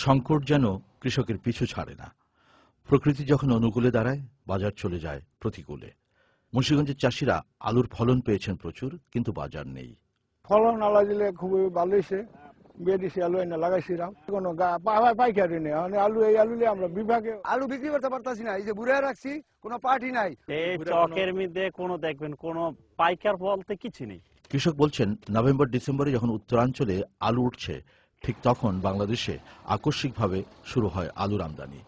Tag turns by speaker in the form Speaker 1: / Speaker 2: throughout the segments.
Speaker 1: সংকট যেন কৃষকের পিছু ছাড়ে না। প্রকৃতি যখন অনুকূলে দাঁড়ায়, বাজার চলে যায় প্রতিকূলে। মুন্সিগঞ্জের চাষিরা আলুর ফলন পেয়েছেন প্রচুর, কিন্তু বাজার নেই।
Speaker 2: ফলন আল্লাহ দিলে খুবই ভালো হয়েছে। বেডিসি আলু এনে লাগাইছিলাম, কোনো পাইকারি নেই। আলু এই আলু আমরা বিভাগে
Speaker 3: আলু বিক্রি করতে পারতাছি না, এই যে বুড়ে রাখছি, কোনো পার্টি নাই।
Speaker 4: এই চকের মধ্যে কোনো দেখবেন কোনো পাইকার বলতে কিছু নেই।
Speaker 1: কৃষক বলছেন, নভেম্বর ডিসেম্বরে যখন উত্তরাঞ্চলে আলু উঠছে, ঠিক তখন বাংলাদেশে আকস্মিকভাবে শুরু হয় আলুর আমদানি,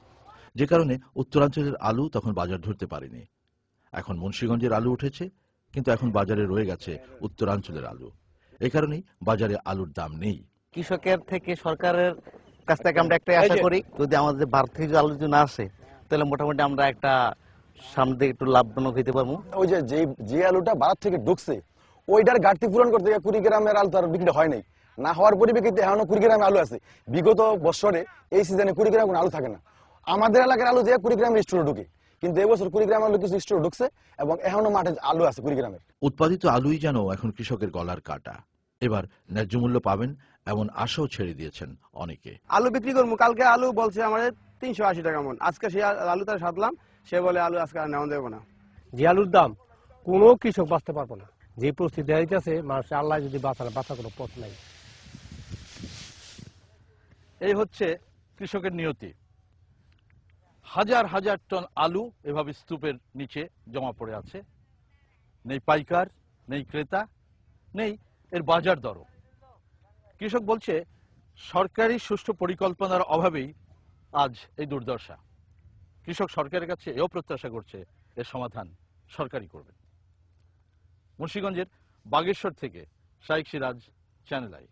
Speaker 1: যে কারণে উত্তরাঞ্চলের আলু তখন বাজার ধরতে পারেনি। এখন মুন্সিগঞ্জের আলু উঠেছে, কিন্তু এখন বাজারে রয়ে গেছে উত্তরাঞ্চলের আলু। এ কারণেই বাজারে আলুর দাম নেই।
Speaker 5: কৃষকের থেকে সরকারের কাছ থেকে আমরা একটা আশা করি, যদি আমাদের ভারত থেকে আলু যদি না আসে, তাহলে মোটামুটি আমরা একটা সামনে দিকে একটু লাভজনক হইতে পারবো।
Speaker 3: ওই যে আলুটা ভারত থেকে ঢুকছে, ওইটার ঘাটতি পূরণ করতে গিয়ে কুড়িগ্রামের আলু তার বিক্রি হয় নাই। না হওয়ার পরিপ্রেক্ষিতে এখনো কুড়িগ্রামে আলু আছে। বিগত বছরে এই সিজনে কুড়িগ্রামে কোনো আলু থাকে না। আমাদের এলাকার আলু যে কুড়িগ্রামের স্টোরে ঢুকে, কিন্তু এবছর কুড়িগ্রামের আলু কিছু স্টোরে ঢুকছে এবং এখনো মাঠে আলু আছে কুড়িগ্রামের।
Speaker 1: উৎপাদিত আলুই যেন এখন কৃষকের গলার কাটা। এবার ন্যায্য মূল্য পাবেন এমন আশাও ছেড়ে দিয়েছেন অনেকে।
Speaker 6: আলু বিক্রি করবো, কালকে আলু বলছে আমাদের 380 টাকা মন। আজকে সেই আলু তার সাধলাম, সে বলে আলু আজকে আর নেওয়া দেবো না।
Speaker 7: যে আলুর দাম কোনো কৃষক বাঁচতে পারবো না, যে পরিস্থিতি আছে মানুষ আল্লাহ যদি বাঁচার কোনো পথ নাই।
Speaker 8: এই হচ্ছে কৃষকের নিয়তি। হাজার হাজার টন আলু এভাবে স্তূপের নিচে জমা পড়ে আছে। নেই পাইকার, নেই ক্রেতা, নেই এর বাজার দরও। কৃষক বলছে, সরকারি সুষ্ঠু পরিকল্পনার অভাবেই আজ এই দুর্দশা। কৃষক সরকারের কাছে এও প্রত্যাশা করছে এর সমাধান সরকারই করবেন। মুন্সিগঞ্জের বাগেশ্বর থেকে শাইখ সিরাজ, চ্যানেল আই।